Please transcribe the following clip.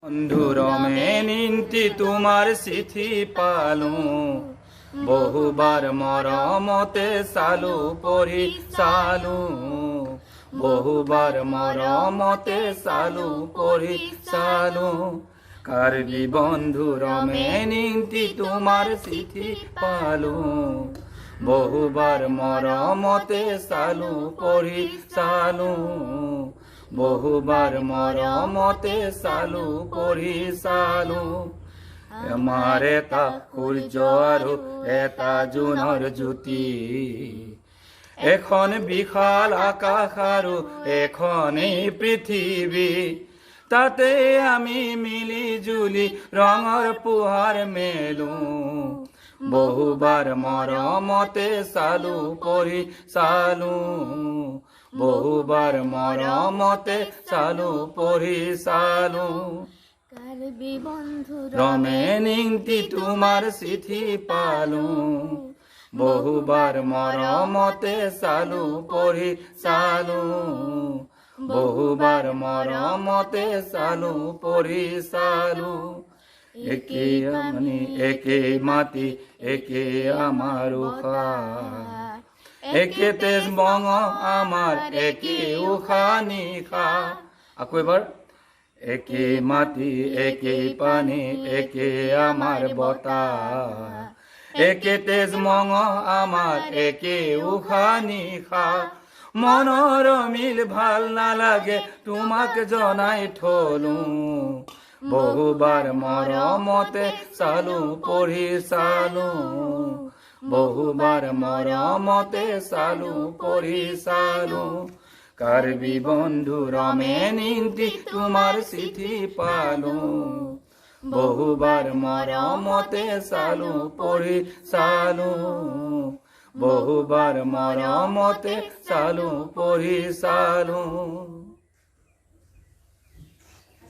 বন্ধুৰমে নিন্তি তোমাৰ চিঠি পালো, বহুবাৰ মৰমতে চালু পঢ়ি চালু, বহুবাৰ মৰমতে চালু পঢ়ি চালু। কাৰ্বি বন্ধুৰমে নিন্তি তোমাৰ চিঠি পালো, বহুবাৰ মৰমতে চালু পঢ়ি চালু, বহুবাৰ মৰমতে চালু পঢ়ি চালু। আমাৰ এটা সূৰ্য আৰু এটা জোনৰ জ্যোতি, এখন বিশাল আকাশ আৰু এখনেই পৃথিৱী, তাতে আমি মিলি জুলি ৰঙৰ পোহাৰ মেলো, বহুবাৰ মৰমতে চালু পঢ়ি চালু, বহুবাৰ মৰমতে চালু পঢ়ি চালু। কাৰ্বি বন্ধুৰমে নিন্তি তোমাৰ চিঠি পালো, বহুবাৰ মৰমতে চালু পঢ়ি চালু, বহুবাৰ মৰমতে চালু পঢ়ি চালু। একেই আমি একেই মাটি একেই আমাৰ উশাহ, একে তেজ বঙ আমাৰ একেই উশাহ নিশাহ। আকৌ এবাৰ। একেই মাটি একেই পানী একেই আমাৰ বতাহ, একে তেজ মঙ আমাৰ একেই উশাহ নিশাহ। মনৰ মিল ভাল নালাগে তোমাক জনাই থলো, বহুবাৰ মৰমতে চালু পঢ়ি চালু, বহুবাৰ মৰমতে চালু পঢ়ি চালু। কাৰ্বি বন্ধুৰমে নিন্তি তোমাৰ চিঠি পালো, বহুবাৰ মৰমতে চালু পঢ়ি চালু, বহুবাৰ মৰমতে চালু পঢ়ি চালু।